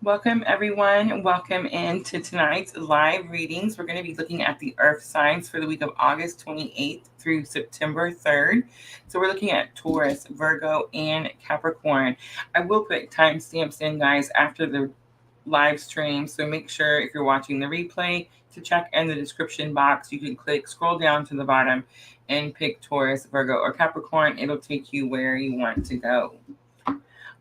Welcome, everyone. Welcome into tonight's live readings. We're going to be looking at the earth signs for the week of August 28th through September 3rd. So we're looking at Taurus, Virgo, and Capricorn. I will put timestamps in, guys, after the live stream. So make sure if you're watching the replay to check in the description box. You can scroll down to the bottom and pick Taurus, Virgo, or Capricorn. It'll take you where you want to go.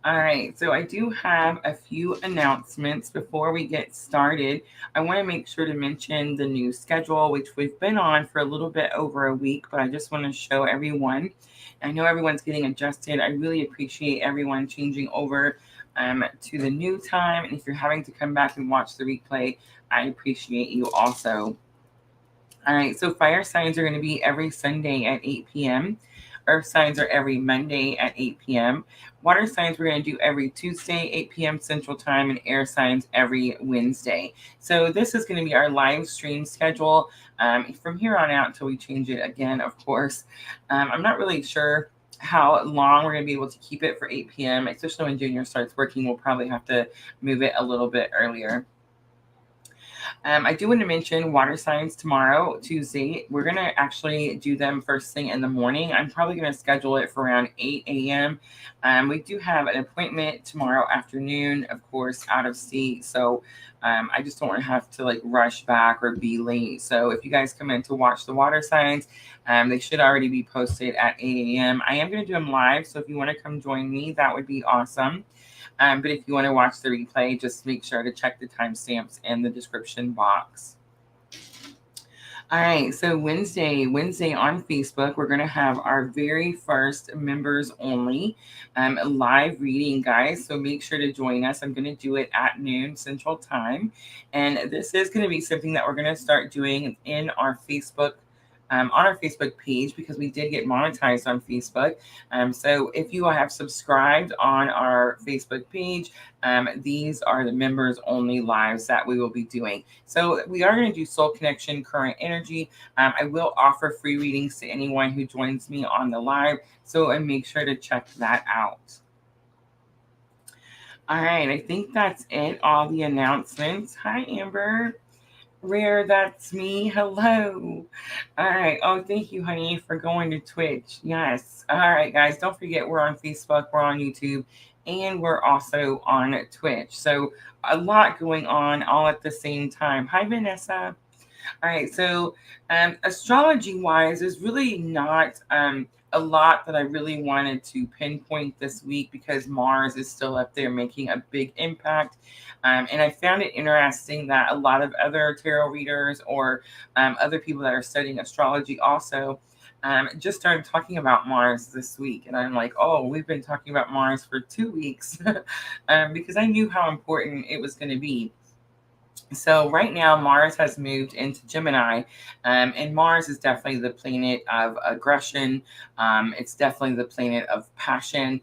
All right, so I do have a few announcements before we get started. I want to make sure to mention the new schedule, which we've been on for a little bit over a week, but I just want to show everyone. I know everyone's getting adjusted. I really appreciate everyone changing over to the new time. And if you're having to come back and watch the replay, I appreciate you also. All right, so fire signs are going to be every Sunday at 8 p.m. Earth signs are every Monday at 8 p.m. Water signs we're going to do every Tuesday, 8 p.m. Central Time, and air signs every Wednesday. So this is going to be our live stream schedule from here on out until we change it again, of course. I'm not really sure how long we're going to be able to keep it for 8 p.m., especially when Junior starts working. We'll probably have to move it a little bit earlier. I do want to mention water signs tomorrow, Tuesday. We're going to actually do them first thing in the morning. I'm probably going to schedule it for around 8 a.m. We do have an appointment tomorrow afternoon, of course, out of state. So I just don't want to have to rush back or be late. So if you guys come in to watch the water signs, they should already be posted at 8 a.m. I am going to do them live. So if you want to come join me, that would be awesome. But if you want to watch the replay, just make sure to check the timestamps in the description box. All right, so Wednesday on Facebook, we're going to have our very first members only live reading, guys. So make sure to join us. I'm going to do it at noon Central Time. And this is going to be something that we're going to start doing in our Facebook on our Facebook page, because we did get monetized on Facebook. So if you have subscribed on our Facebook page, these are the members only lives that we will be doing. So we are going to do soul connection, current energy. I will offer free readings to anyone who joins me on the live. So make sure to check that out. All right, I think that's it. All the announcements. Hi, Amber. Rare, that's me. Hello. All right. Oh, thank you, honey, for going to Twitch. Yes. All right, guys. Don't forget, we're on Facebook, we're on YouTube, and we're also on Twitch. So a lot going on all at the same time. Hi, Vanessa. All right. So astrology-wise, there's really not a lot that I really wanted to pinpoint this week, because Mars is still up there making a big impact. And I found it interesting that a lot of other tarot readers or other people that are studying astrology also just started talking about Mars this week. And I'm like, oh, we've been talking about Mars for 2 weeks because I knew how important it was going to be. So right now, Mars has moved into Gemini, and Mars is definitely the planet of aggression. It's definitely the planet of passion.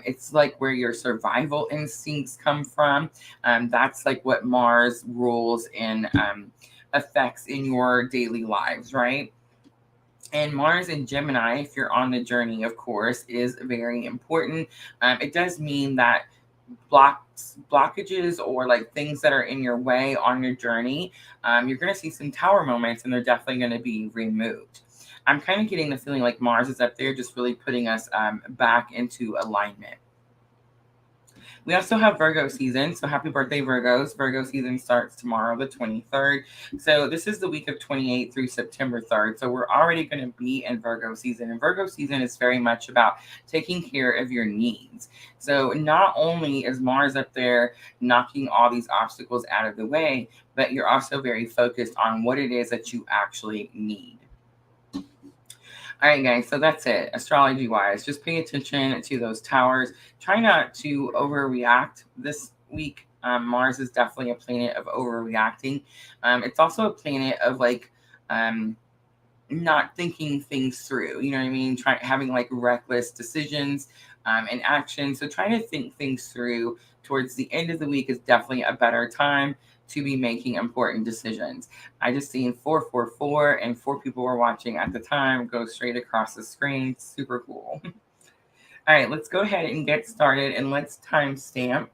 It's like where your survival instincts come from. That's like what Mars rules and affects in your daily lives, right? And Mars in Gemini, if you're on the journey, of course, is very important. It does mean that blockages or things that are in your way on your journey, you're going to see some tower moments, and they're definitely going to be removed. I'm kind of getting the feeling like Mars is up there just really putting us back into alignment. We also have Virgo season. So happy birthday, Virgos. Virgo season starts tomorrow, the 23rd. So this is the week of 28th through September 3rd. So we're already going to be in Virgo season. And Virgo season is very much about taking care of your needs. So not only is Mars up there knocking all these obstacles out of the way, but you're also very focused on what it is that you actually need. All right, guys, so that's it. Astrology-wise, just pay attention to those towers. Try not to overreact this week. Mars is definitely a planet of overreacting. It's also a planet of not thinking things through. You know what I mean? Having reckless decisions and actions. So trying to think things through towards the end of the week is definitely a better time to be making important decisions. I just seen 444 and 4 people were watching at the time go straight across the screen. Super cool. All right, let's go ahead and get started, and let's timestamp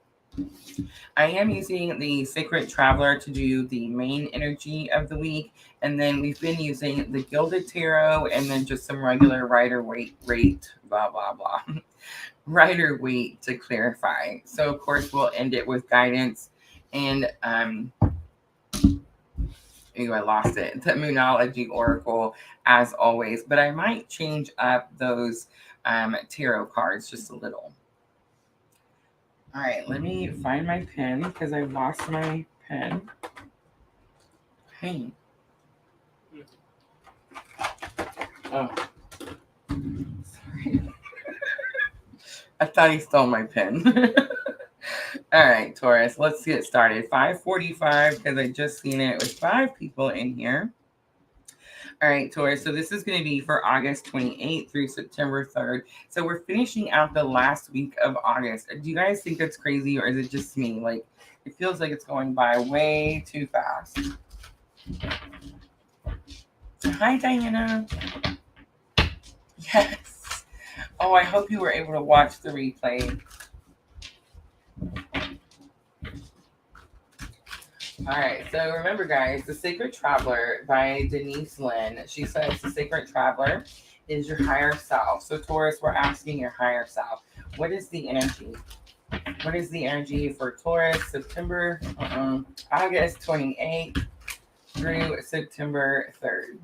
I am using the Sacred Traveler to do the main energy of the week. And then we've been using the Gilded Tarot and then just some regular Rider Rate, blah, blah, blah. Rider Waite to clarify. So, of course, we'll end it with guidance and, I lost it. The Moonology Oracle, as always. But I might change up those tarot cards just a little. All right, let me find my pen because I lost my pen. Hey. Oh. Sorry. I thought he stole my pen. All right, Taurus, let's get started. 5:45 because I just seen it with 5 people in here. All right, Taurus, so this is going to be for August 28th through September 3rd. So we're finishing out the last week of August. Do you guys think that's crazy or is it just me? Like, it feels like it's going by way too fast. Hi, Diana. Yes. Oh, I hope you were able to watch the replay. All right, so remember, guys, The Sacred Traveler by Denise Lynn. She says the Sacred Traveler is your higher self. So, Taurus, we're asking your higher self, what is the energy? What is the energy for Taurus, August 28th through September 3rd?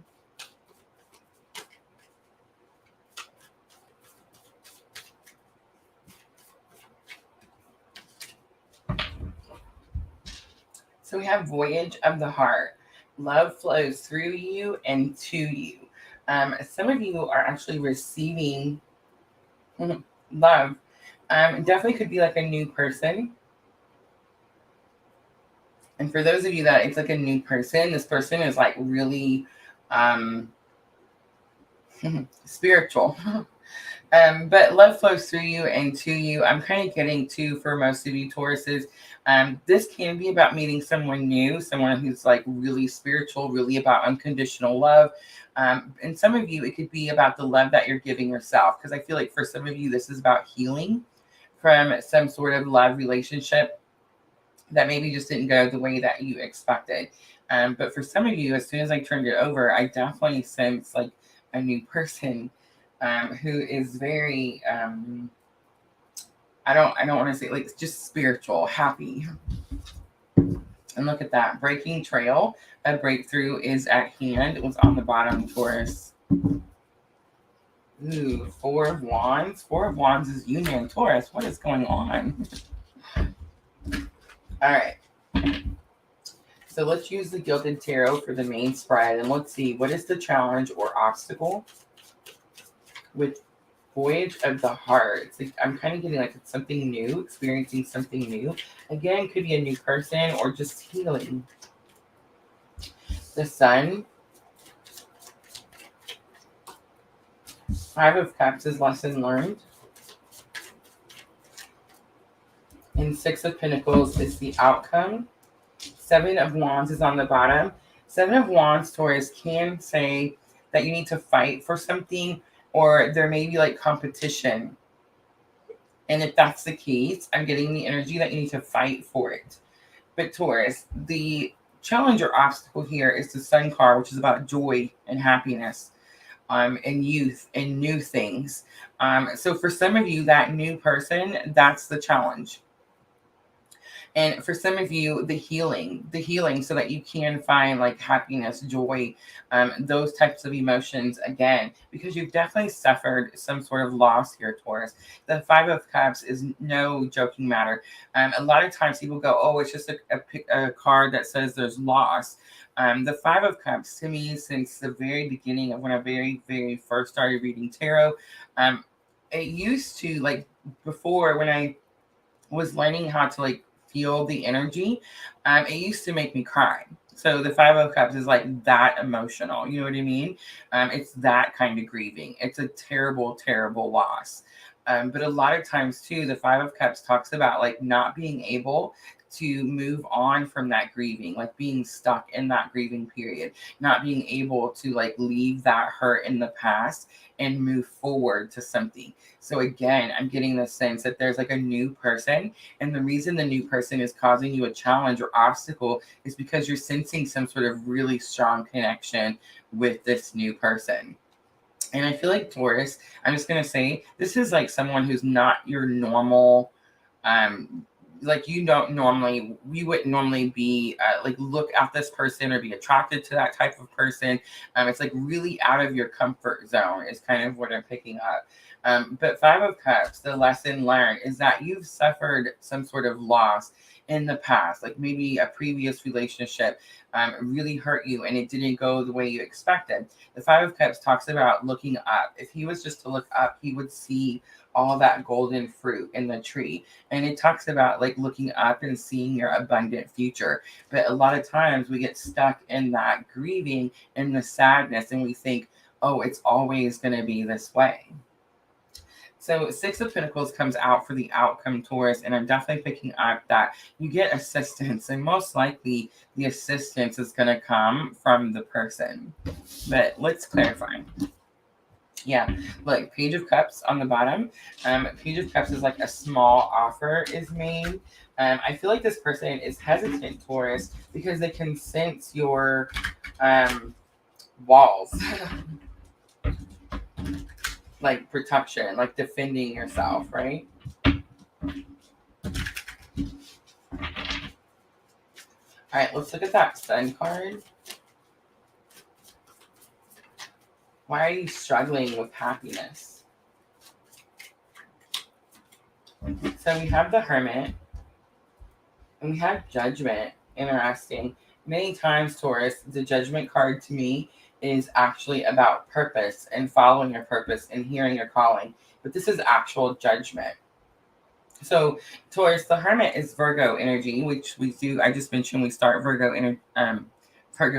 So we have Voyage of the Heart. Love flows through you and to you. Some of you are actually receiving love. Definitely could be like a new person. And for those of you that it's like a new person, this person is like really spiritual. But love flows through you and to you. I'm kind of getting to, for most of you Tauruses, this can be about meeting someone new, someone who's like really spiritual, really about unconditional love. And some of you, it could be about the love that you're giving yourself. Because I feel like for some of you, this is about healing from some sort of love relationship that maybe just didn't go the way that you expected. But for some of you, as soon as I turned it over, I definitely sense like a new person who is very I don't want to say like just spiritual, happy. And look at that, breaking trail. A breakthrough is at hand. It was on the bottom, Taurus. Ooh, 4 of Wands. 4 of Wands is union, Taurus. What is going on? All right. So let's use the Gilded Tarot for the main spread. And let's see, what is the challenge or obstacle with Voyage of the Heart? It's like I'm kind of getting like it's something new, experiencing something new. Again, could be a new person or just healing. The Sun. 5 of Cups is lesson learned. And 6 of Pentacles is the outcome. 7 of Wands is on the bottom. 7 of Wands, Taurus, can say that you need to fight for something, or there may be like competition. And if that's the case, I'm getting the energy that you need to fight for it. But Taurus, the challenge or obstacle here is the Sun card, which is about joy and happiness, and youth and new things. So for some of you, that new person, that's the challenge. And for some of you, the healing so that you can find like happiness, joy, those types of emotions again, because you've definitely suffered some sort of loss here, Taurus. The 5 of Cups is no joking matter. A lot of times people go, oh, it's just a card that says there's loss. The 5 of Cups to me, since the very beginning of when I very, very first started reading tarot, it used to, like before when I was learning how to like feel the energy, it used to make me cry. So the 5 of Cups is like that emotional. You know what I mean? It's that kind of grieving. It's a terrible, terrible loss. But a lot of times too, the Five of Cups talks about like not being able to move on from that grieving, like being stuck in that grieving period, not being able to like leave that hurt in the past and move forward to something. So again, I'm getting the sense that there's like a new person, and the reason the new person is causing you a challenge or obstacle is because you're sensing some sort of really strong connection with this new person. And I feel like Taurus, I'm just going to say, this is like someone who's not your normal, like you wouldn't normally be like look at this person or be attracted to that type of person. It's like really out of your comfort zone is kind of what I'm picking up. But Five of Cups, the lesson learned is that you've suffered some sort of loss in the past, like maybe a previous relationship really hurt you and it didn't go the way you expected. The Five of Cups talks about looking up. If he was just to look up, he would see all that golden fruit in the tree. And it talks about like looking up and seeing your abundant future. But a lot of times we get stuck in that grieving and the sadness, and we think, oh, it's always going to be this way. So Six of Pentacles comes out for the outcome, Taurus, and I'm definitely picking up that you get assistance, and most likely the assistance is going to come from the person. But let's clarify. Yeah, look, Page of Cups on the bottom. Page of Cups is like a small offer is made. I feel like this person is hesitant, Taurus, because they can sense your walls. Like protection, like defending yourself, right? All right, let's look at that Sun card. Why are you struggling with happiness? So we have the Hermit, and we have Judgment. Interesting. Many times, Taurus, the Judgment card to me is actually about purpose and following your purpose and hearing your calling. But this is actual judgment. So Taurus, the Hermit is Virgo energy, which we do. I just mentioned we start Virgo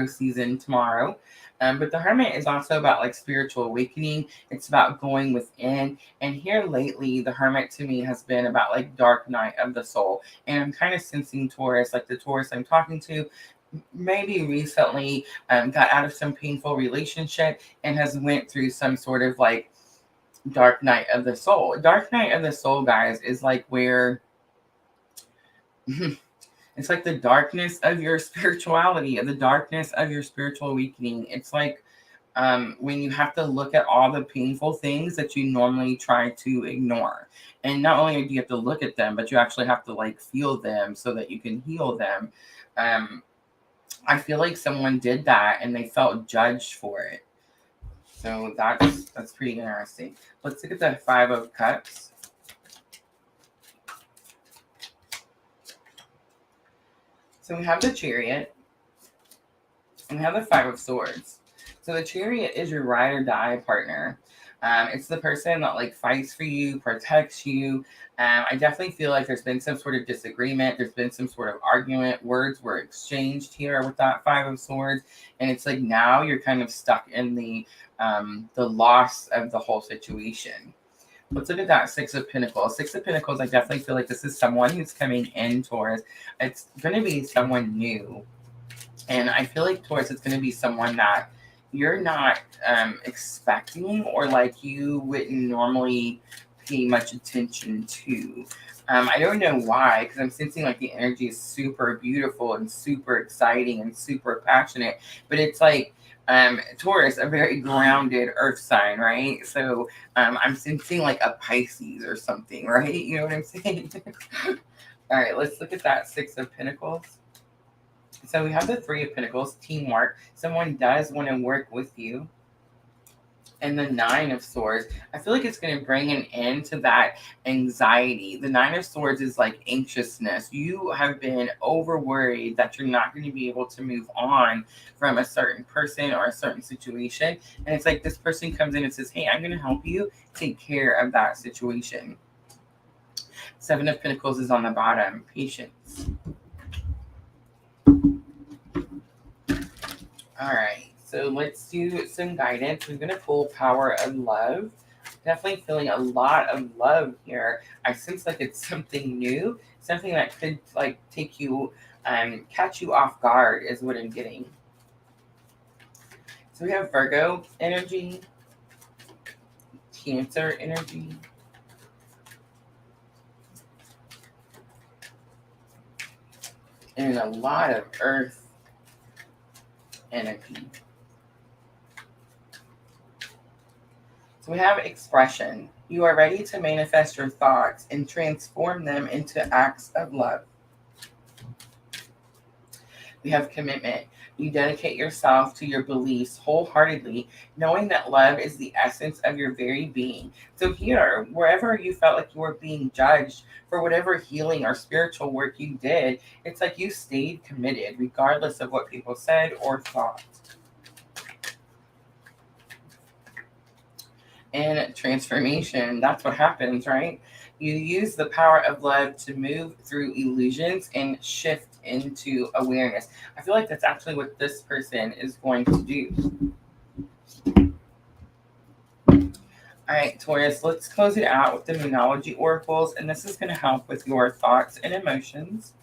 season tomorrow. But the Hermit is also about like spiritual awakening. It's about going within. And here lately, the Hermit to me has been about like dark night of the soul. And I'm kind of sensing Taurus, like the Taurus I'm talking to, maybe recently got out of some painful relationship and has went through some sort of like dark night of the soul. Dark night of the soul, guys, is like where it's like the darkness of your spirituality and the darkness of your spiritual awakening. It's like when you have to look at all the painful things that you normally try to ignore. And not only do you have to look at them, but you actually have to like feel them so that you can heal them. I feel like someone did that and they felt judged for it. So that's pretty interesting. Let's look at the Five of Cups. So we have the Chariot and we have the Five of Swords. So the Chariot is your ride or die partner. It's the person that like fights for you, protects you. I definitely feel like there's been some sort of disagreement. There's been some sort of argument. Words were exchanged here with that Five of Swords. And it's like now you're kind of stuck in the loss of the whole situation. Let's look at that Six of Pentacles. Six of Pentacles, I definitely feel like this is someone who's coming in, Taurus. It's going to be someone new. And I feel like, Taurus, it's going to be someone that you're not expecting or like you wouldn't normally pay much attention to. I don't know why, because I'm sensing like the energy is super beautiful and super exciting and super passionate. But it's like Taurus, a very grounded earth sign, right? So I'm sensing like a Pisces or something, right? You know what I'm saying? All right, let's look at that Six of Pentacles. So we have the Three of Pentacles, teamwork. Someone does want to work with you. And the Nine of Swords, I feel like it's going to bring an end to that anxiety. The Nine of Swords is like anxiousness. You have been over worried that you're not going to be able to move on from a certain person or a certain situation. And it's like this person comes in and says, hey, I'm going to help you take care of that situation. Seven of Pentacles is on the bottom. Patience. All right, so let's do some guidance. I'm going to pull Power of Love Definitely feeling a lot of love here. I sense like it's something new, something that could like take you, catch you off guard is what I'm getting. So we have Virgo energy, Cancer energy, and a lot of Earth energy. So we have expression. You are ready to manifest your thoughts and transform them into acts of love. We have commitment. You dedicate yourself to your beliefs wholeheartedly, knowing that love is the essence of your very being. So here, wherever you felt like you were being judged for whatever healing or spiritual work you did, it's like you stayed committed regardless of what people said or thought. And transformation, that's what happens, right? You use the power of love to move through illusions and shift into awareness. I feel like that's actually what this person is going to do. All right, Taurus, let's close it out with the Moonology oracles, and this is going to help with your thoughts and emotions.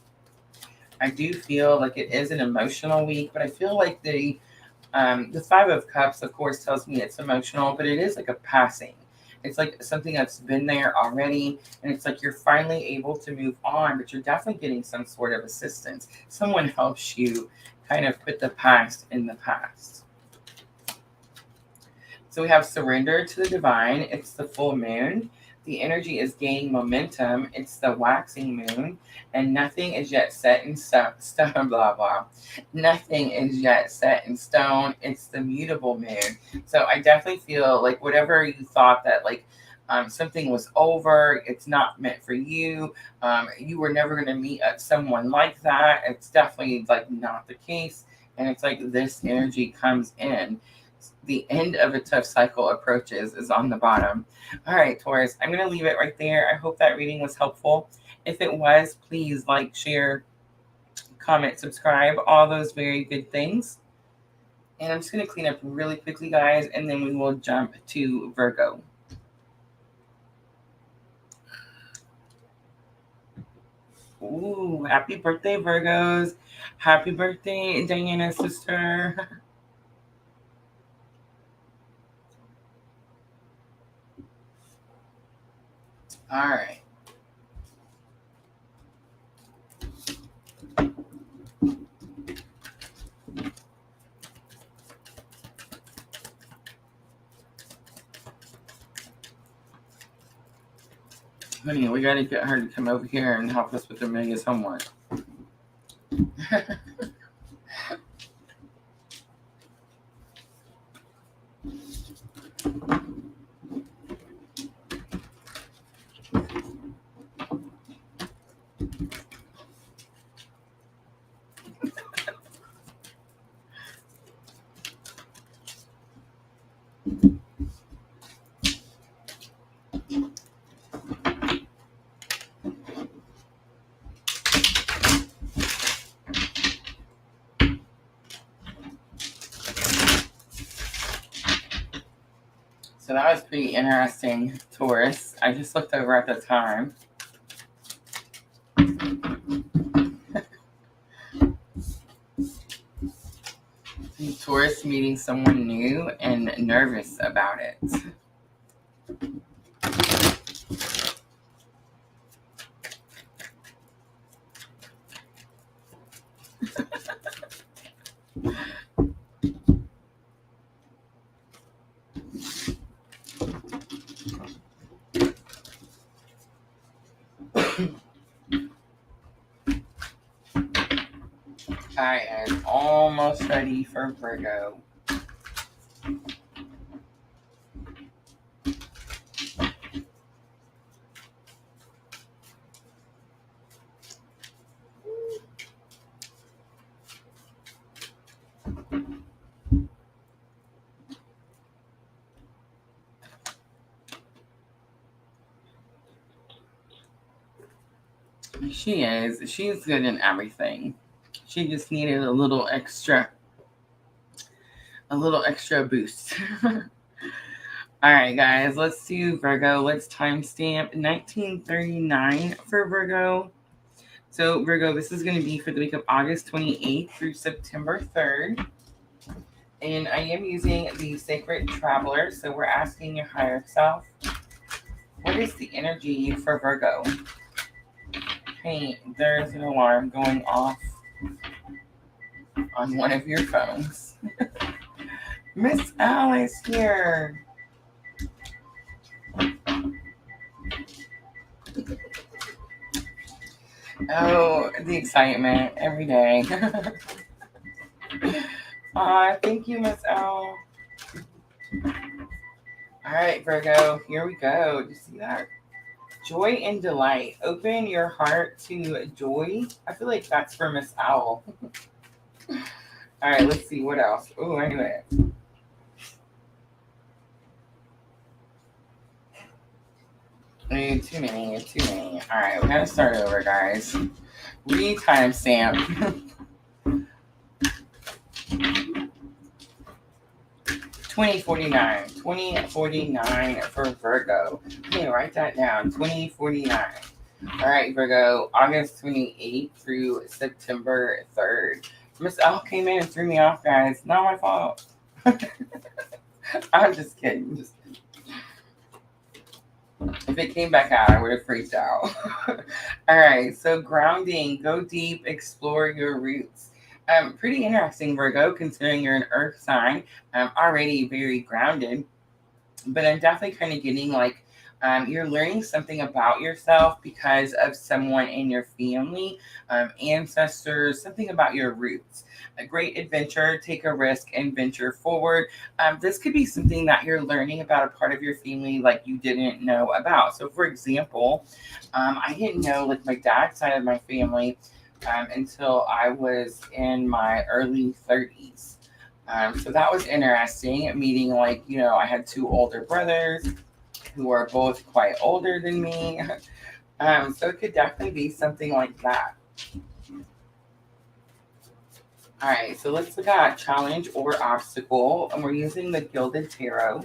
I do feel like it is an emotional week, but I feel like the Five of Cups, of course, tells me it's emotional, but it is like a passing. It's like something that's been there already, and it's like you're finally able to move on, but you're definitely getting some sort of assistance. Someone helps you kind of put the past in the past. So we have surrender to the divine. It's the full moon. The energy is gaining momentum. It's the waxing moon, and nothing is yet set in stone. Blah blah. Nothing is yet set in stone. It's the mutable moon. So I definitely feel like whatever you thought that like something was over, it's not meant for you. You were never going to meet someone like that. It's definitely like not the case, and it's like this energy comes in. The end of a tough cycle approaches is on the bottom. All right, Taurus, I'm going to leave it right there. I hope that reading was helpful. If it was, please like, share, comment, subscribe, all those very good things. And I'm just going to clean up really quickly, guys, and then we will jump to Virgo. Ooh, happy birthday, Virgos. Happy birthday, Diana's sister. All right. Honey, we got to get her to come over here and help us with Amelia's homework. So that was pretty interesting, Taurus. I just looked over at the time. Taurus meeting someone new and nervous about it. I am almost ready for Virgo. She is. She's good in everything. She just needed a little extra boost. All right, guys, let's do Virgo. Let's timestamp 1939 for Virgo. So, Virgo, this is going to be for the week of August 28th through September 3rd. And I am using the Sacred Traveler. So, we're asking your higher self, what is the energy for Virgo? Hey, there's an alarm going off on one of your phones. Miss Alice here. Oh, the excitement every day. Thank you, Miss L. All right, Virgo, here we go. Do you see that? Joy and delight. Open your heart to joy. I feel like that's for Miss Owl. All right, let's see what else. Oh, I knew it. Too many. All right, we're gonna start over, guys. Re-timestamp. 2049 for Virgo. Okay, write that down. 2049. All right, Virgo, August 28th through September 3rd. Miss L came in and threw me off, guys. Not my fault. I'm just kidding. If it came back out, I would have freaked out. All right, so grounding. Go deep, explore your roots. Pretty interesting, Virgo, considering you're an earth sign. Already very grounded. But I'm definitely kind of getting like you're learning something about yourself because of someone in your family, ancestors, something about your roots. A great adventure, take a risk and venture forward. This could be something that you're learning about a part of your family like you didn't know about. So, for example, I didn't know like my dad's side of my family until I was in my early 30s. So that was interesting, meeting like, I had two older brothers who are both quite older than me. So it could definitely be something like that. All right, so let's look at challenge or obstacle, and we're using the Gilded Tarot.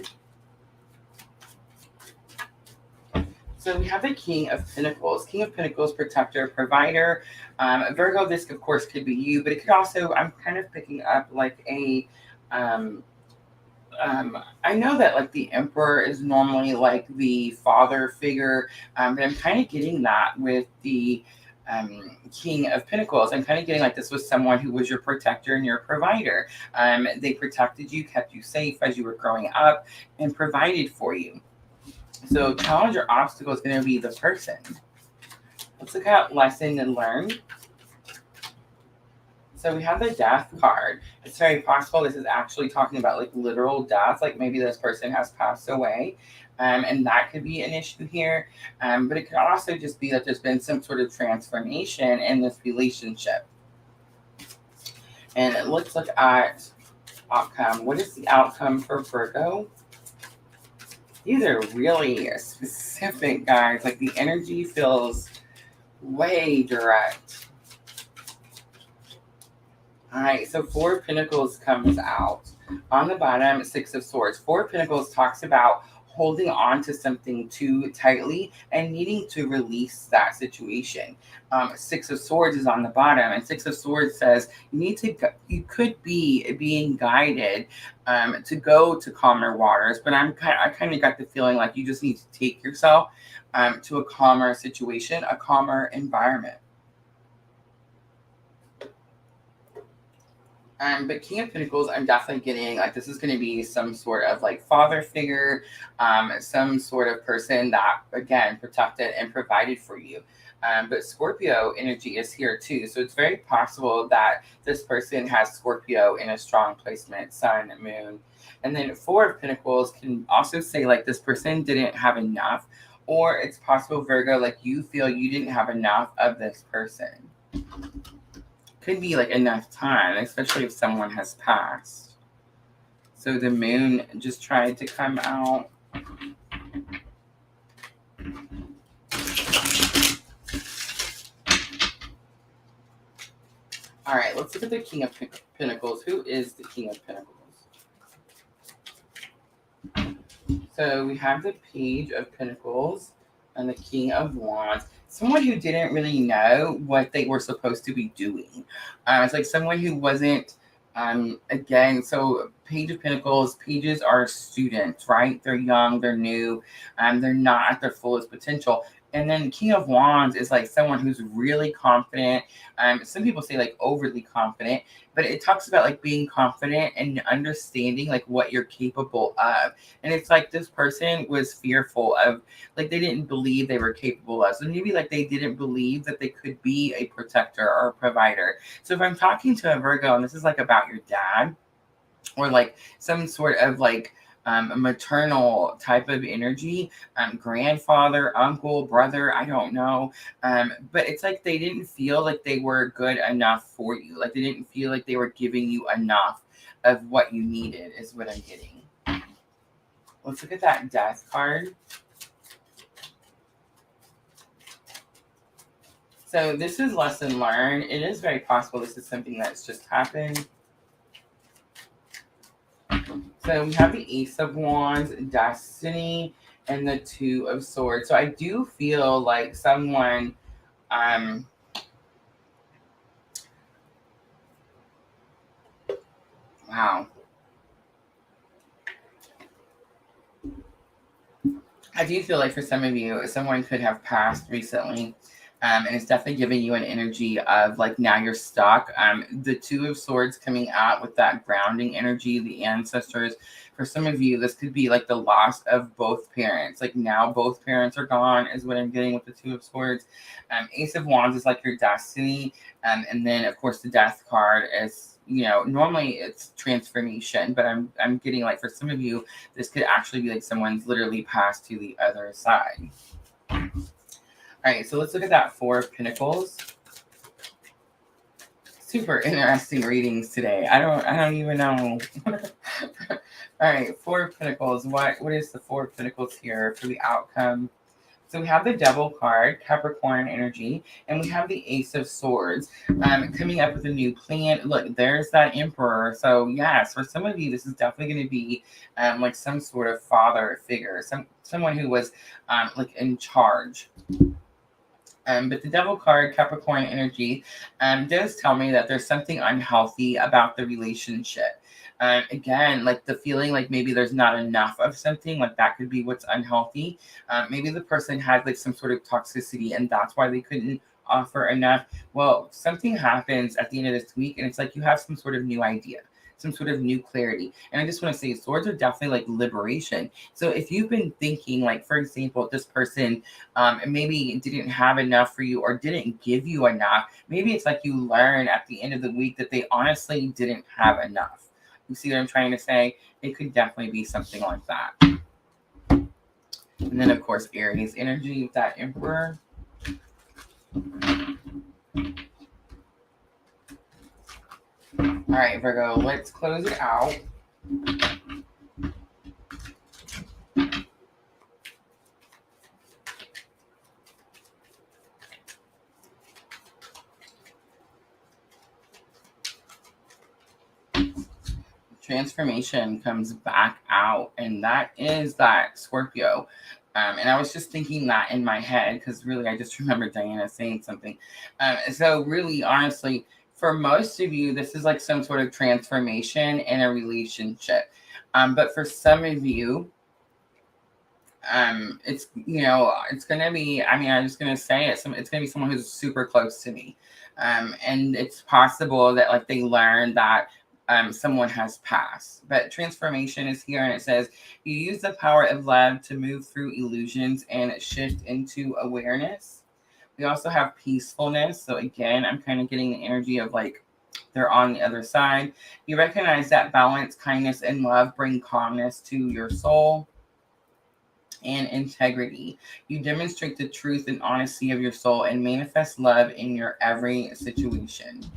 So we have the King of Pentacles. King of Pentacles, protector, provider. Virgo, this of course could be you, but it could also, I'm kind of picking up like a, I know that like the Emperor is normally like the father figure, but I'm kind of getting that with the King of Pentacles. I'm kind of getting like this was someone who was your protector and your provider. They protected you, kept you safe as you were growing up, and provided for you. So challenge or obstacle is going to be the person. Let's look at lesson and learn. So we have the death card. It's very possible this is actually talking about like literal death, like maybe this person has passed away, and that could be an issue here. But it could also just be that there's been some sort of transformation in this relationship. And let's look at outcome. What is the outcome for Virgo? These are really specific, guys. Like the energy feels way direct. All right, so Four of Pentacles comes out. On the bottom, Six of Swords. Four of Pentacles talks about holding on to something too tightly and needing to release that situation. Six of Swords is on the bottom, and Six of Swords says you could be being guided to go to calmer waters, but I kind of got the feeling like you just need to take yourself to a calmer situation, a calmer environment. But King of Pentacles, I'm definitely getting like this is going to be some sort of like father figure, some sort of person that, again, protected and provided for you. But Scorpio energy is here too. So it's very possible that this person has Scorpio in a strong placement, sun, moon. And then Four of Pentacles can also say like this person didn't have enough, or it's possible, Virgo, like you feel you didn't have enough of this person. Could be like enough time, especially if someone has passed. So the moon just tried to come out. All right, let's look at the King of Pentacles. Who is the King of Pentacles? So we have the Page of Pentacles and the King of Wands. Someone who didn't really know what they were supposed to be doing. It's like someone who wasn't, again, so Page of Pentacles, pages are students, right? They're young, they're new, they're not at their fullest potential. And then King of Wands is like someone who's really confident. Some people say like overly confident, but it talks about like being confident and understanding like what you're capable of. And it's like this person was fearful of, like they didn't believe they were capable of. So maybe like they didn't believe that they could be a protector or a provider. So if I'm talking to a Virgo and this is like about your dad or like some sort of like a maternal type of energy, grandfather, uncle, brother, I don't know. But it's like they didn't feel like they were good enough for you. Like they didn't feel like they were giving you enough of what you needed is what I'm getting. Let's look at that Death card. So this is lesson learned. It is very possible this is something that's just happened. So we have the Ace of Wands, Destiny, and the Two of Swords. So I do feel like someone, wow. I do feel like for some of you, someone could have passed recently. And it's definitely giving you an energy of like now you're stuck. The Two of Swords coming out with that grounding energy, the ancestors. For some of you, this could be like the loss of both parents. Like now both parents are gone is what I'm getting with the Two of Swords. Ace of Wands is like your destiny. And then of course the Death card is, you know, normally it's transformation, but I'm getting like for some of you, this could actually be like someone's literally passed to the other side. All right, so let's look at that Four of Pentacles. Super interesting readings today. I don't even know. All right, Four of Pentacles. What is the Four of Pentacles here for the outcome? So we have the Devil card, Capricorn energy, and we have the Ace of Swords coming up with a new plan. Look, there's that Emperor. So yes, for some of you, this is definitely going to be like some sort of father figure, someone who was like in charge. But the Devil card, Capricorn energy, does tell me that there's something unhealthy about the relationship. Again, like the feeling like maybe there's not enough of something, like that could be what's unhealthy. Maybe the person had like some sort of toxicity and that's why they couldn't offer enough. Well, something happens at the end of this week and it's like you have some sort of new idea, some sort of new clarity. And I just want to say swords are definitely like liberation. So if you've been thinking like, for example, this person maybe didn't have enough for you or didn't give you enough, maybe it's like you learn at the end of the week that they honestly didn't have enough. You see what I'm trying to say? It could definitely be something like that. And then of course, Aries energy with that Emperor. All right, Virgo, let's close it out. Transformation comes back out, and that is that Scorpio. And I was just thinking that in my head because really I just remember Diana saying something. So really, honestly, for most of you, this is like some sort of transformation in a relationship. But for some of you, it's, you know, it's gonna be, I mean, I'm just gonna say it, it's gonna be someone who's super close to me. And it's possible that like they learn that someone has passed. But transformation is here, and it says you use the power of love to move through illusions and shift into awareness. We also have peacefulness. So again, I'm kind of getting the energy of like they're on the other side. You recognize that balance, kindness, and love bring calmness to your soul. And integrity. You demonstrate the truth and honesty of your soul and manifest love in your every situation.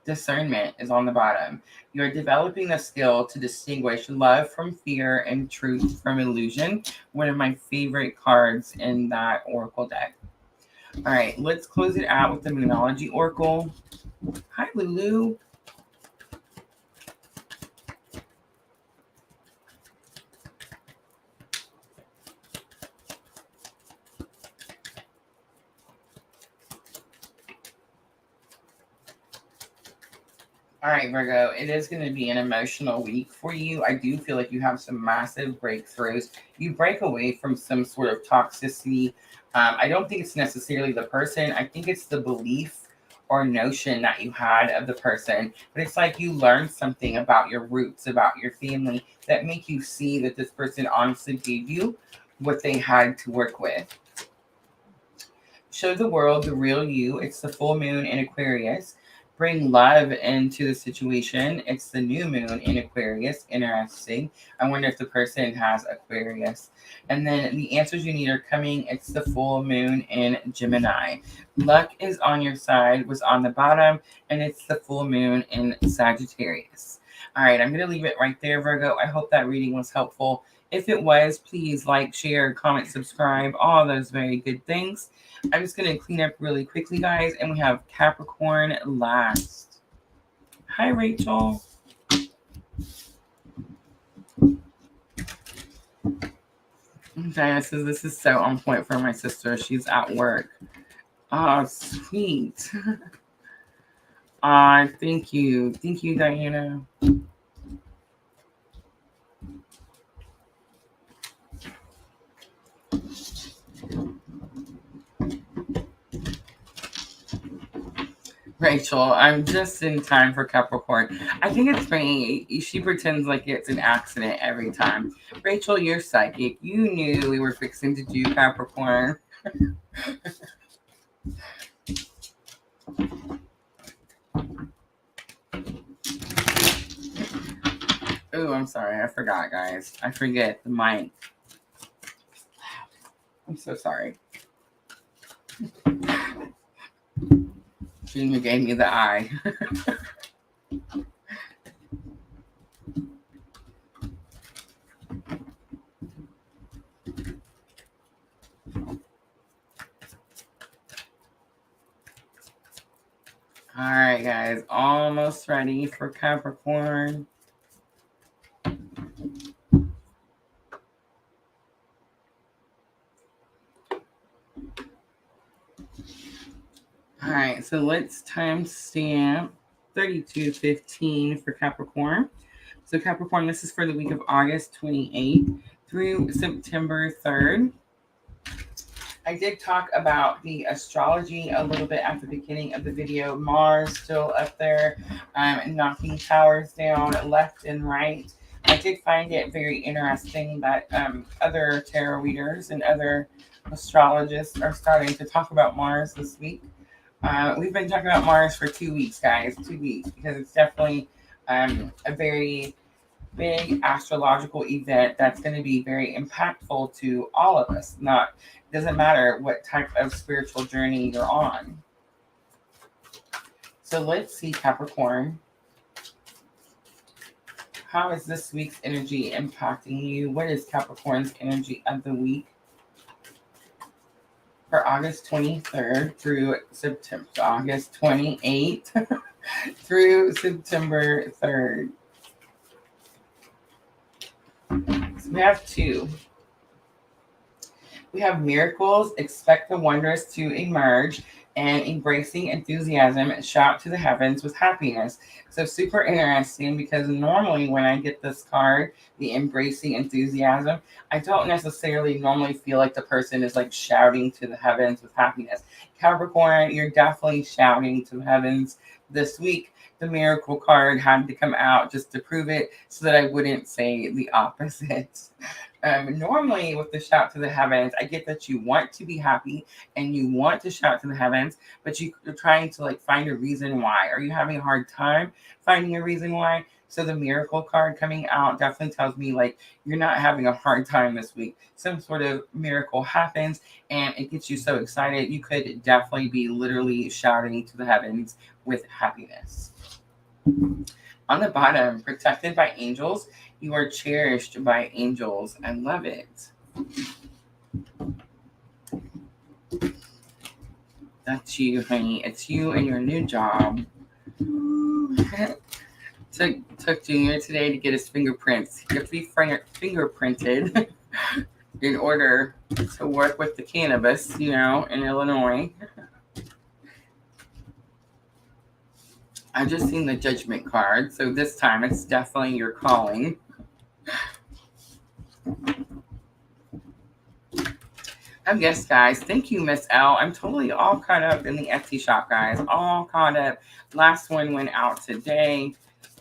Discernment is on the bottom. You are developing the skill to distinguish love from fear and truth from illusion. One of my favorite cards in that Oracle deck. All right, let's close it out with the Moonology Oracle. Hi, Lulu. All right, Virgo, it is going to be an emotional week for you. I do feel like you have some massive breakthroughs. You break away from some sort of toxicity. I don't think it's necessarily the person. I think it's the belief or notion that you had of the person. But it's like you learned something about your roots, about your family, that make you see that this person honestly gave you what they had to work with. Show the world the real you. It's the full moon in Aquarius. Bring love into the situation. It's the new moon in Aquarius. Interesting. I wonder if the person has Aquarius. And then the answers you need are coming. It's the full moon in Gemini. Luck is on your side, was on the bottom, and it's the full moon in Sagittarius. All right, I'm going to leave it right there, Virgo. I hope that reading was helpful. If it was, please like, share, comment, subscribe, all those very good things. I'm just going to clean up really quickly, guys, and we have Capricorn last. Hi, Rachel. Diana says this is so on point for my sister. She's at work. Oh, sweet. Thank you. Thank you, Diana. Rachel, I'm just in time for Capricorn. I think it's funny. She pretends like it's an accident every time. Rachel, you're psychic. You knew we were fixing to do Capricorn. Oh, I'm sorry. I forgot, guys. I forget the mic. I'm so sorry. Junior gave me the eye. All right, guys. Almost ready for Capricorn. All right, so let's timestamp 32:15 for Capricorn. So Capricorn, this is for the week of August 28th through September 3rd. I did talk about the astrology a little bit at the beginning of the video. Mars still up there, knocking towers down left and right. I did find it very interesting that other tarot readers and other astrologists are starting to talk about Mars this week. We've been talking about Mars for 2 weeks, guys. 2 weeks, because it's definitely a very big astrological event that's going to be very impactful to all of us. Doesn't matter what type of spiritual journey you're on. So let's see, Capricorn. How is this week's energy impacting you? What is Capricorn's energy of the week for August 23rd through September, August 28th through September 3rd? So we have two. We have miracles, expect the wondrous to emerge, and embracing enthusiasm, shout to the heavens with happiness. So super interesting, because normally when I get this card, the embracing enthusiasm, I don't necessarily normally feel like the person is like shouting to the heavens with happiness. Capricorn, you're definitely shouting to the heavens this week. The miracle card had to come out just to prove it, so that I wouldn't say the opposite. Normally with the shout to the heavens, I get that you want to be happy and you want to shout to the heavens, but you're trying to like find a reason why. Are you having a hard time finding a reason why? So the miracle card coming out definitely tells me like you're not having a hard time this week. Some sort of miracle happens and it gets you so excited. You could definitely be literally shouting to the heavens with happiness. On the bottom, protected by angels. You are cherished by angels. I love it. That's you, honey. It's you and your new job. Took Junior today to get his fingerprints. You have to be fingerprinted in order to work with the cannabis, in Illinois. I just seen the Judgment card, so this time it's definitely your calling. Yes, guys. Thank you, Miss L. I'm totally all caught up in the Etsy shop, guys. All caught up. Last one went out today.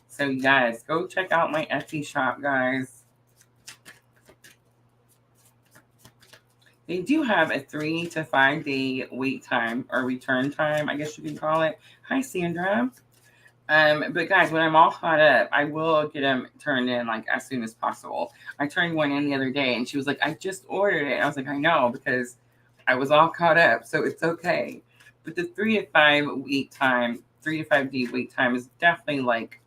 So, you guys, go check out my Etsy shop, guys. They do have a 3 to 5 day wait time or return time, I guess you can call it. Hi, Sandra. But guys, when I'm all caught up, I will get them turned in like as soon as possible. I turned one in the other day and she was like, I just ordered it. And I was like, I know, because I was all caught up, so it's okay. But the 3 to 5 week time, 3 to 5 day wait time is definitely like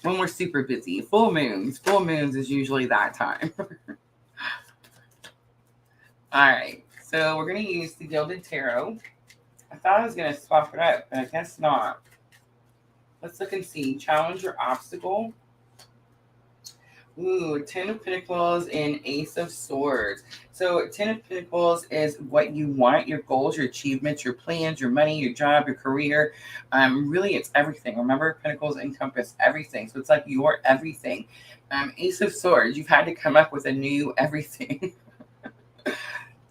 when we're super busy. Full moons is usually that time. All right, so we're going to use the Gilded Tarot. I thought I was going to swap it up, but I guess not. Let's look and see. Challenge or obstacle. Ooh, 10 of Pentacles and Ace of Swords. So 10 of Pentacles is what you want, your goals, your achievements, your plans, your money, your job, your career. Really, it's everything. Remember, Pentacles encompass everything. So it's like your everything. Ace of Swords, you've had to come up with a new everything.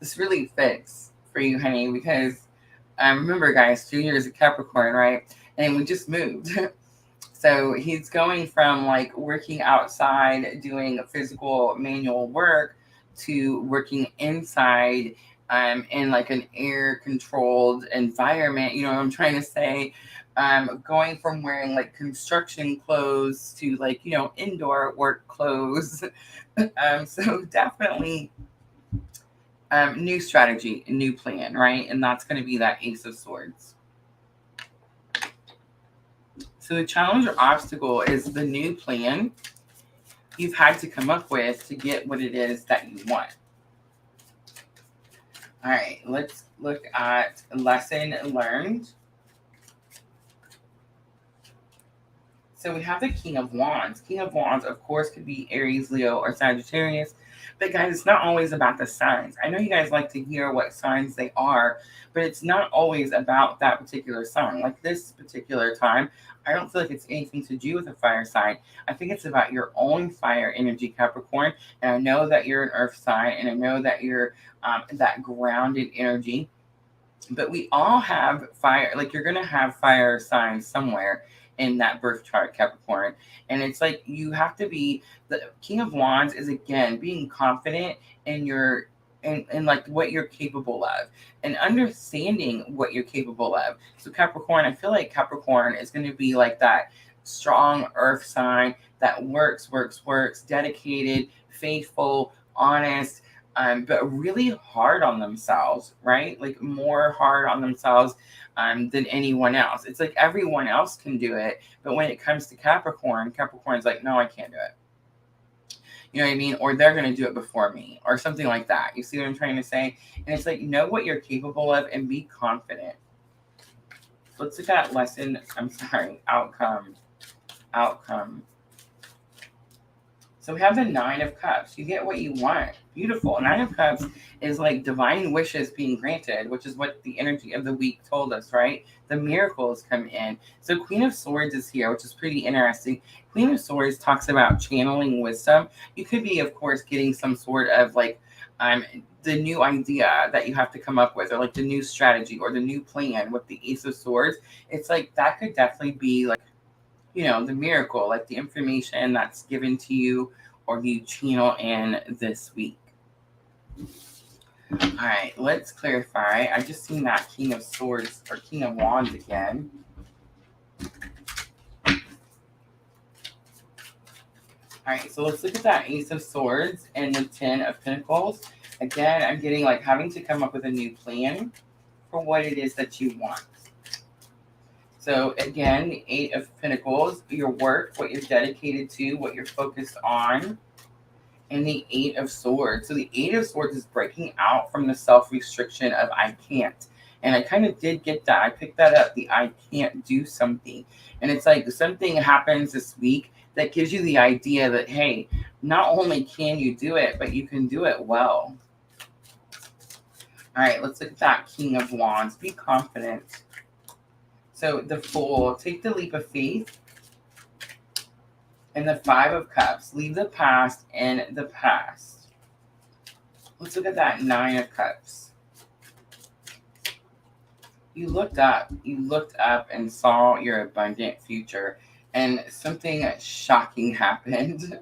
This really fits for you, honey, because remember, guys, 2 years of Capricorn, right? And we just moved. So he's going from like working outside, doing physical manual work, to working inside in like an air controlled environment. You know what I'm trying to say? Going from wearing like construction clothes to like, you know, indoor work clothes. So definitely new strategy, new plan, right? And that's going to be that Ace of Swords. So the challenge or obstacle is the new plan you've had to come up with to get what it is that you want. All right, let's look at lesson learned. So we have the King of Wands. King of Wands, of course, could be Aries, Leo, or Sagittarius. But guys, it's not always about the signs. I know you guys like to hear what signs they are, but it's not always about that particular sign. Like this particular time, I don't feel like it's anything to do with a fire sign. I think it's about your own fire energy, Capricorn. And I know that you're an earth sign, and I know that you're that grounded energy. But we all have fire. Like you're going to have fire signs somewhere in that birth chart, Capricorn. And it's like you have to be, the King of Wands is again being confident in your in like what you're capable of and understanding what you're capable of. So Capricorn, I feel like Capricorn is going to be like that strong earth sign that works, dedicated, faithful, honest, but really hard on themselves, right? Like more hard on themselves than anyone else. It's like everyone else can do it, but when it comes to Capricorn, Capricorn's like, no, I can't do it. You know what I mean? Or they're going to do it before me or something like that. You see what I'm trying to say? And it's like, know what you're capable of and be confident. Let's look at outcome. So we have the 9 of Cups. You get what you want. Beautiful. 9 of Cups is like divine wishes being granted, which is what the energy of the week told us, right? The miracles come in. So Queen of Swords is here, which is pretty interesting. Queen of Swords talks about channeling wisdom. You could be, of course, getting some sort of like the new idea that you have to come up with, or like the new strategy or the new plan with the Ace of Swords. It's like that could definitely be like, you know, the miracle, like the information that's given to you or you channel in this week. All right, let's clarify. I just seen that King of Swords or King of Wands again. All right, so let's look at that Ace of Swords and the 10 of Pentacles. Again, I'm getting like having to come up with a new plan for what it is that you want. So again, the 8 of Pentacles, your work, what you're dedicated to, what you're focused on, and the 8 of Swords. So the 8 of Swords is breaking out from the self-restriction of I can't. And I kind of did get that. I picked that up, the I can't do something. And it's like something happens this week that gives you the idea that, hey, not only can you do it, but you can do it well. All right, let's look at that King of Wands. Be confident. So the Fool, take the leap of faith. And the Five of Cups, leave the past in the past. Let's look at that Nine of Cups. You looked up and saw your abundant future, and something shocking happened.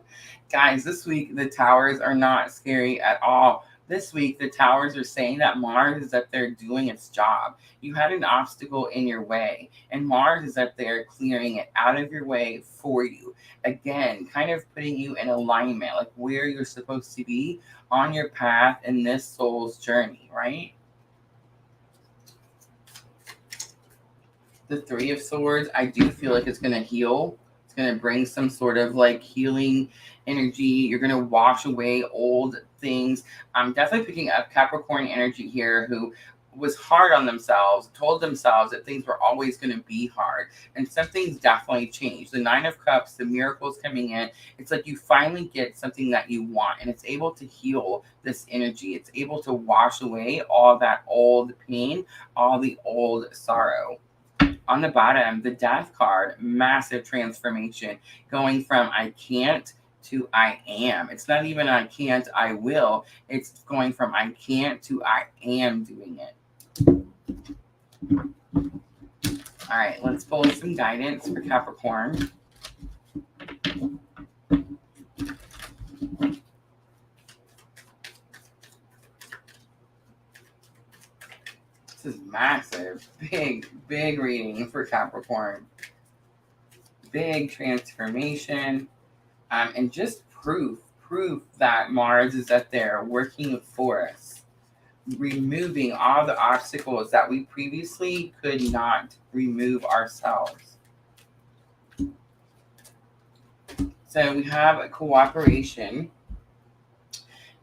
Guys, this week the towers are not scary at all. This week the towers are saying that Mars is up there doing its job. You had an obstacle in your way, and Mars is up there clearing it out of your way for you. Again, kind of putting you in alignment, like where you're supposed to be on your path in this soul's journey, right? The Three of Swords, I do feel like it's going to heal. It's going to bring some sort of like healing energy. You're going to wash away old things. I'm definitely picking up Capricorn energy here, who was hard on themselves, told themselves that things were always going to be hard. And something's definitely changed. The Nine of Cups, the miracles coming in. It's like you finally get something that you want, and it's able to heal this energy. It's able to wash away all that old pain, all the old sorrow. On the bottom, the Death card, massive transformation, going from I can't to I am. It's not even I can't, I will. It's going from I can't to I am doing it. All right, let's pull some guidance for Capricorn. This is massive, big reading for Capricorn. Big transformation, and just proof that Mars is up there working for us, removing all the obstacles that we previously could not remove ourselves. So we have a cooperation.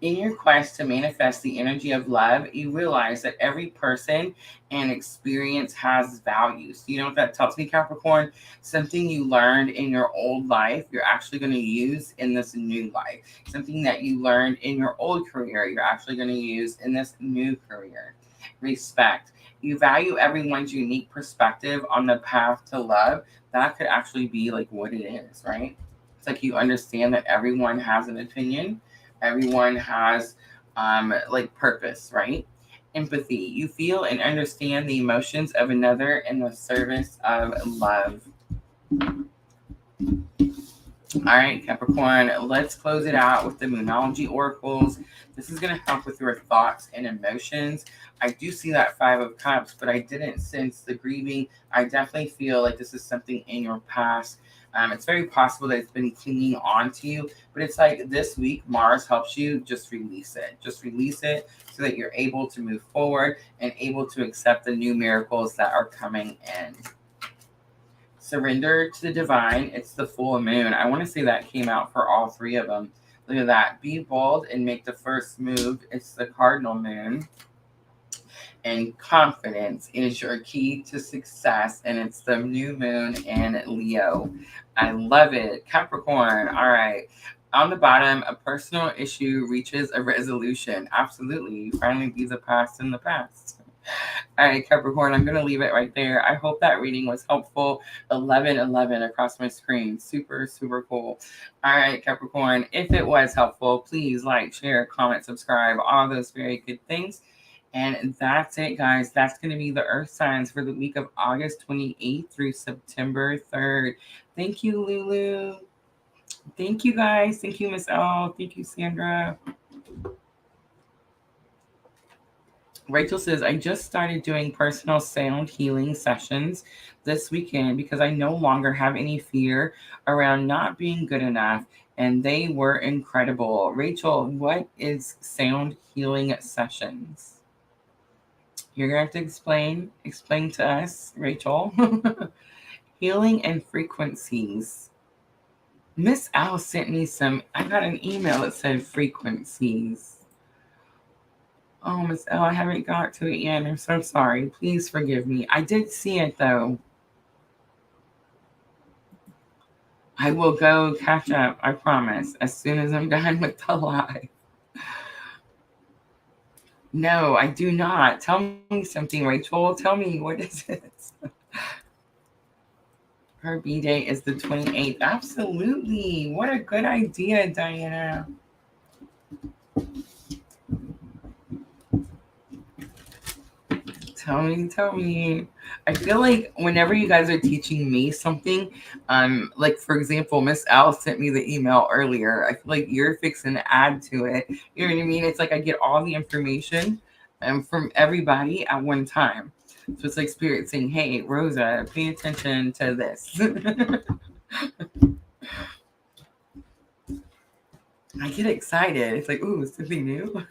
In your quest to manifest the energy of love, you realize that every person and experience has value. So you know what that tells me, Capricorn? Something you learned in your old life, you're actually going to use in this new life. Something that you learned in your old career, you're actually going to use in this new career. Respect. You value everyone's unique perspective on the path to love. That could actually be like what it is, right? It's like you understand that everyone has an opinion. Everyone has like purpose, right? Empathy. You feel and understand the emotions of another in the service of love. All right, Capricorn, let's close it out with the Moonology Oracles. This is going to help with your thoughts and emotions. I do see that Five of Cups, but I didn't sense the grieving. I definitely feel like this is something in your past. It's very possible that it's been clinging on to you, but it's like this week, Mars helps you just release it. Just release it so that you're able to move forward and able to accept the new miracles that are coming in. Surrender to the divine. It's the full moon. I want to say that came out for all three of them. Look at that. Be bold and make the first move. It's the cardinal moon. And confidence is your key to success, and it's the new moon in Leo. I love it. Capricorn. All right. On the bottom, a personal issue reaches a resolution. Absolutely. You finally leave the past in the past. All right, Capricorn, I'm going to leave it right there. I hope that reading was helpful. 1111 across my screen. Super, super cool. All right, Capricorn, if it was helpful, please like, share, comment, subscribe, all those very good things. And that's it, guys. That's going to be the Earth signs for the week of August 28th through September 3rd. Thank you, Lulu. Thank you, guys. Thank you, Miss L. Thank you, Sandra. Rachel says, I just started doing personal sound healing sessions this weekend because I no longer have any fear around not being good enough, and they were incredible. Rachel, what is sound healing sessions? You're going to have to explain to us, Rachel. Healing and frequencies. Miss Al sent me I got an email that said frequencies. Oh, Miss L, I haven't got to it yet. I'm so sorry. Please forgive me. I did see it, though. I will go catch up, I promise, as soon as I'm done with the live. No, I do not. Tell me something, Rachel. Tell me, what is it? Her B-day is the 28th. Absolutely. What a good idea, Diana. Tell me. I feel like whenever you guys are teaching me something, like for example, Miss Al sent me the email earlier. I feel like you're fixing to add to it. You know what I mean? It's like I get all the information from everybody at one time. So it's like Spirit saying, hey, Rosa, pay attention to this. I get excited. It's like, ooh, something new.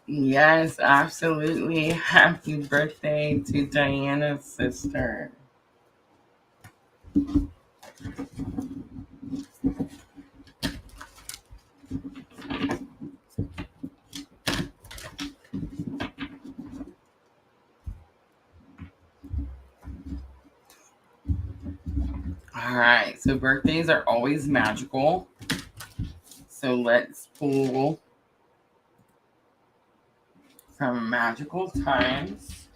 Yes, absolutely. Happy birthday to Diana's sister. All right, so birthdays are always magical. So let's pull from magical times.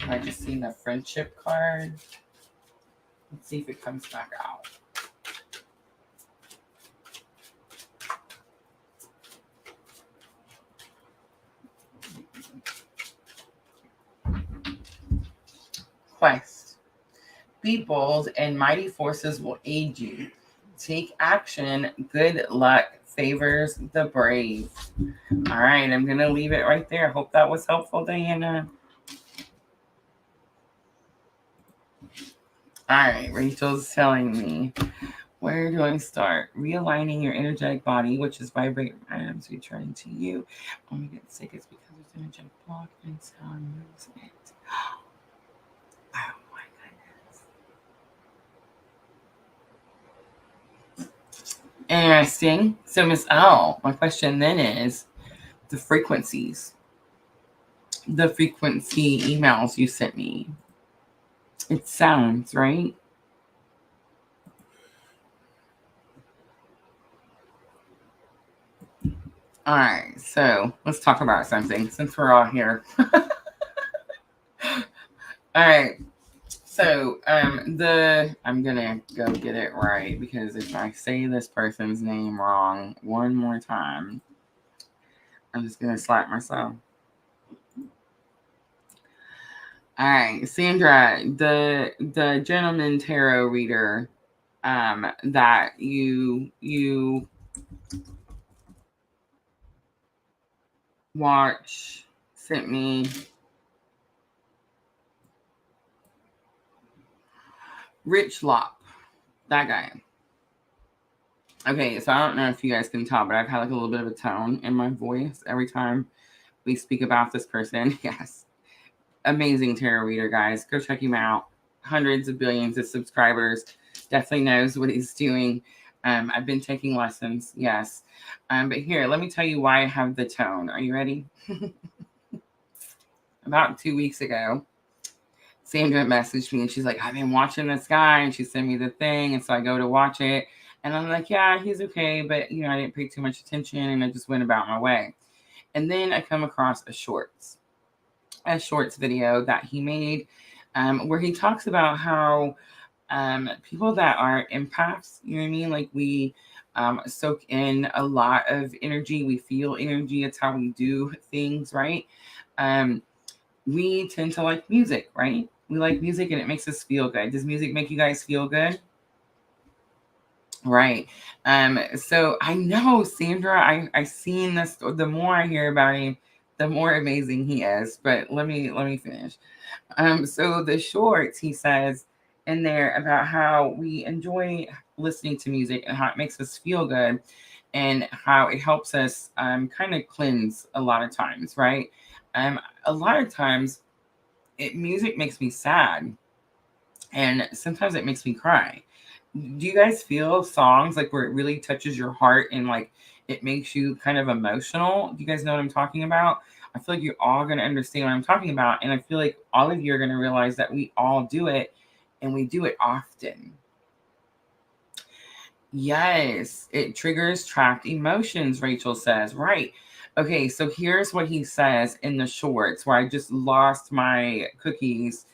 I just seen the friendship card. Let's see if it comes back out. Quest. Be bold and mighty forces will aid you. Take action. Good luck favors the brave. All right, I'm going to leave it right there. Hope that was helpful, Diana. All right, Rachel's telling me, where do I start? Realigning your energetic body, which is vibrating items returning to you. When we get sick, it's because there's energetic block and sound moves it. Oh my goodness. Interesting. So, Miss L, my question then is the frequencies. The frequency emails you sent me. It sounds, right? All right, so let's talk about something since we're all here. All right, so I'm gonna go get it right because if I say this person's name wrong one more time, I'm just gonna slap myself. All right, Sandra, the gentleman tarot reader that you watch sent me Rich Lop, that guy. Okay, so I don't know if you guys can tell, but I've had like a little bit of a tone in my voice every time we speak about this person. Yes. Amazing tarot reader, guys. Go check him out. Hundreds of billions of subscribers. Definitely knows what he's doing. I've been taking lessons. Yes. But here, let me tell you why I have the tone. Are you ready? About 2 weeks ago, Sandra messaged me and she's like, I've been watching this guy, and she sent me the thing. And so I go to watch it and I'm like, yeah, he's okay. But, I didn't pay too much attention and I just went about my way. And then I come across a shorts video that he made where he talks about how people that are empaths, you know what I mean? Like we soak in a lot of energy. We feel energy. It's how we do things, right? We tend to like music, right? We like music and it makes us feel good. Does music make you guys feel good? Right. So I know, Sandra, I seen this. The more I hear about him, the more amazing he is. But let me finish. So the shorts, he says in there about how we enjoy listening to music and how it makes us feel good and how it helps us kind of cleanse a lot of times, right? A lot of times music makes me sad and sometimes it makes me cry. Do you guys feel songs like where it really touches your heart and like it makes you kind of emotional? Do you guys know what I'm talking about? I feel like you're all going to understand what I'm talking about. And I feel like all of you are going to realize that we all do it and we do it often. Yes, it triggers trapped emotions, Rachel says. Right. Okay, so here's what he says in the shorts where I just lost my cookies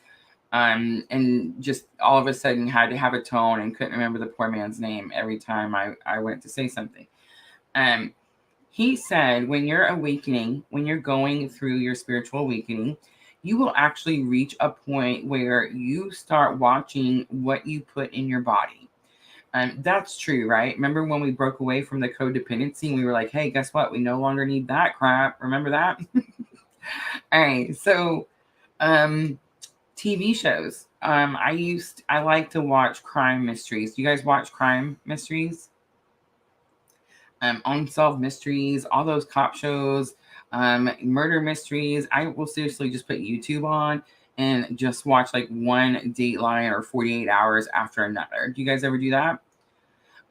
and just all of a sudden had to have a tone and couldn't remember the poor man's name every time I went to say something. He said, when you're awakening, when you're going through your spiritual awakening, you will actually reach a point where you start watching what you put in your body. That's true, right? Remember when we broke away from the codependency and we were like, hey, guess what? We no longer need that crap. Remember that? All right. So, TV shows. I like to watch crime mysteries. Do you guys watch crime mysteries? Unsolved mysteries, all those cop shows, murder mysteries. I will seriously just put YouTube on and just watch like one Dateline or 48 hours after another. Do you guys ever do that?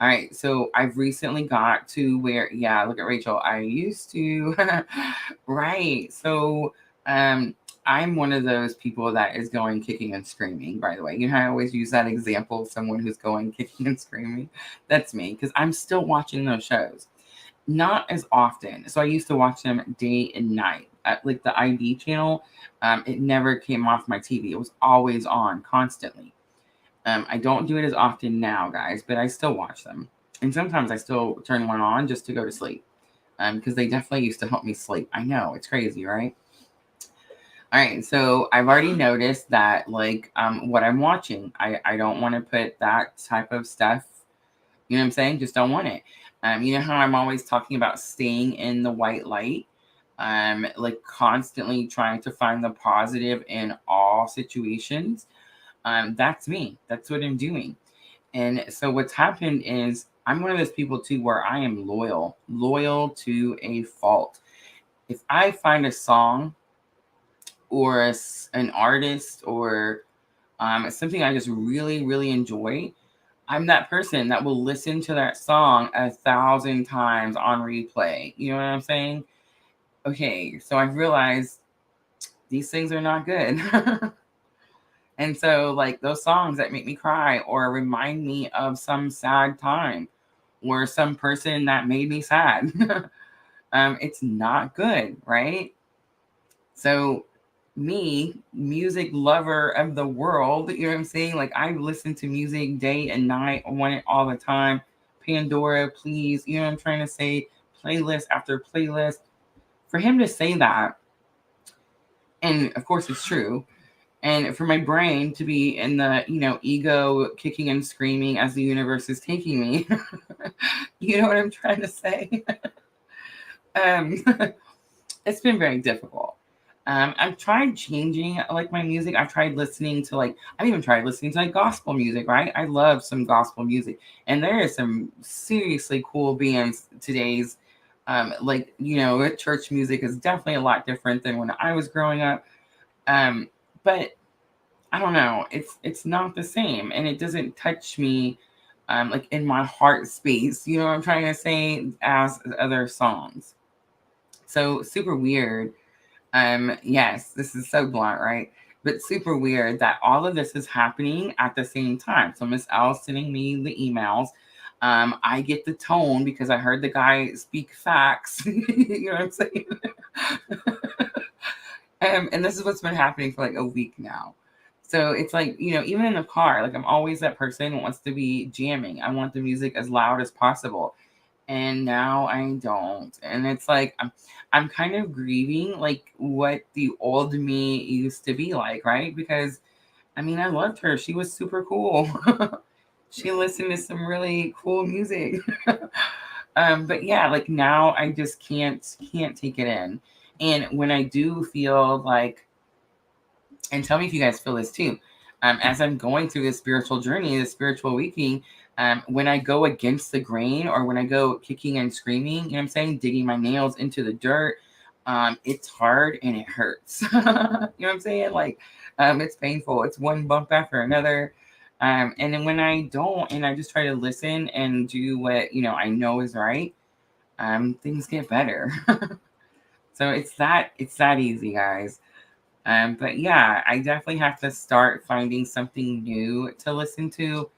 All right, so I've recently got to where, yeah, look at Rachel. I used to, right. So, I'm one of those people that is going kicking and screaming, by the way. You know, I always use that example of someone who's going kicking and screaming. That's me, because I'm still watching those shows. Not as often. So I used to watch them day and night. At like the ID channel, it never came off my TV. It was always on constantly. I don't do it as often now, guys, but I still watch them. And sometimes I still turn one on just to go to sleep. Because they definitely used to help me sleep. I know, it's crazy, right? All right, so I've already noticed that, like, what I'm watching, I don't want to put that type of stuff. You know what I'm saying? Just don't want it. You know how I'm always talking about staying in the white light, like constantly trying to find the positive in all situations. That's me. That's what I'm doing. And so what's happened is I'm one of those people too where I am loyal to a fault. If I find a song or an artist or something I just really, really enjoy, I'm that person that will listen to that song 1,000 times on replay. You know what I'm saying? Okay, so I've realized these things are not good. And so, like those songs that make me cry or remind me of some sad time or some person that made me sad, it's not good, right? So, me, music lover of the world, you know what I'm saying? Like, I listen to music day and night. I want it all the time. Pandora, please. You know what I'm trying to say? Playlist after playlist. For him to say that, and of course it's true, and for my brain to be in the, ego kicking and screaming as the universe is taking me, you know what I'm trying to say? um, it's been very difficult. I've tried changing like my music. I've tried listening to I've even tried listening to like gospel music, right? I love some gospel music. And there is some seriously cool bands today's. Church music is definitely a lot different than when I was growing up. But I don't know, it's not the same and it doesn't touch me like in my heart space, you know what I'm trying to say, as other songs. So super weird. Yes, this is so blunt, right? But super weird that all of this is happening at the same time. So Miss L sending me the emails. I get the tone because I heard the guy speak facts. You know what I'm saying? And this is what's been happening for like a week now. So it's like, even in the car, like I'm always that person who wants to be jamming. I want the music as loud as possible. And now I don't. And it's like I'm kind of grieving like what the old me used to be like, right? Because I mean, I loved her. She was super cool. She listened to some really cool music. But yeah, like now I just can't take it in. And when I do feel like, and tell me if you guys feel this too, as I'm going through this spiritual journey, this spiritual awakening, when I go against the grain or when I go kicking and screaming, you know what I'm saying, digging my nails into the dirt, it's hard and it hurts. You know what I'm saying? Like, it's painful. It's one bump after another. And then when I don't, and I just try to listen and do what, I know is right, things get better. So it's that easy, guys. But yeah, I definitely have to start finding something new to listen to.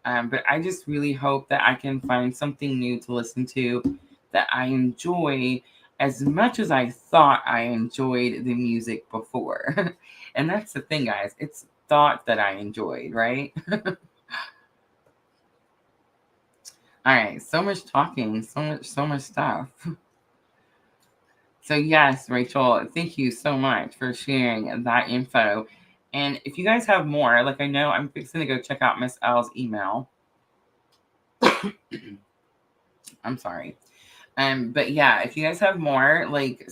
But I just really hope that I can find something new to listen to that I enjoy as much as I thought I enjoyed the music before. And that's the thing, guys. It's thought that I enjoyed, right? All right, so much talking, so much stuff. So yes, Rachel, thank you so much for sharing that info. And if you guys have more, like I know I'm fixing to go check out Miss L's email. I'm sorry. But yeah, if you guys have more like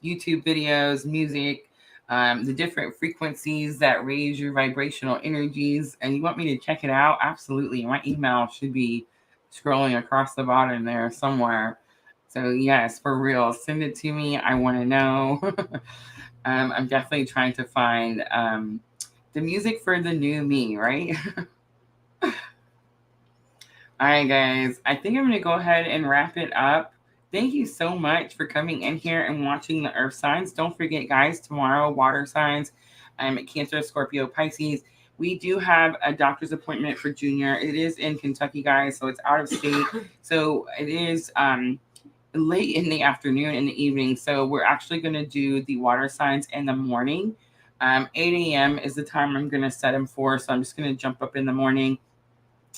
YouTube videos, music, the different frequencies that raise your vibrational energies, and you want me to check it out, absolutely. My email should be scrolling across the bottom there somewhere. So yes, for real, send it to me. I want to know. I'm definitely trying to find the music for the new me, right? All right, guys. I think I'm going to go ahead and wrap it up. Thank you so much for coming in here and watching the Earth signs. Don't forget, guys, tomorrow, water signs, Cancer, Scorpio, Pisces. We do have a doctor's appointment for Junior. It is in Kentucky, guys, so it's out of state. So it is late in the afternoon, in the evening. So we're actually going to do the water signs in the morning. 8 a.m. is the time I'm going to set them for. So I'm just going to jump up in the morning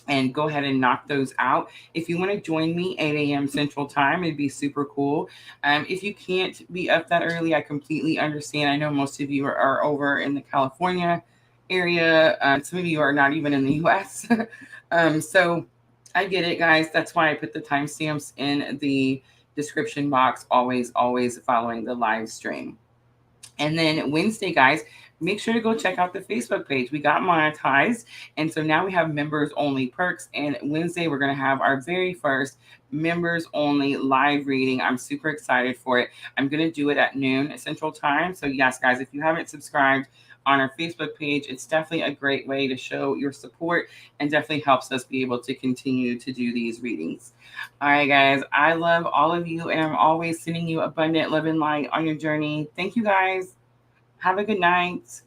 and go ahead and knock those out. If you want to join me 8 a.m. Central Time, it'd be super cool. If you can't be up that early, I completely understand. I know most of you are over in the California area. Some of you are not even in the U.S. So I get it, guys. That's why I put the timestamps in the description box, always following the live stream. And then Wednesday, guys, make sure to go check out the Facebook page. We got monetized. And so now we have members only perks. And Wednesday, we're going to have our very first members only live reading. I'm super excited for it. I'm going to do it at noon Central Time. So yes, guys, if you haven't subscribed on our Facebook page, it's definitely a great way to show your support and definitely helps us be able to continue to do these readings. All right, guys, I love all of you, and I'm always sending you abundant love and light on your journey. Thank you, guys. Have a good night.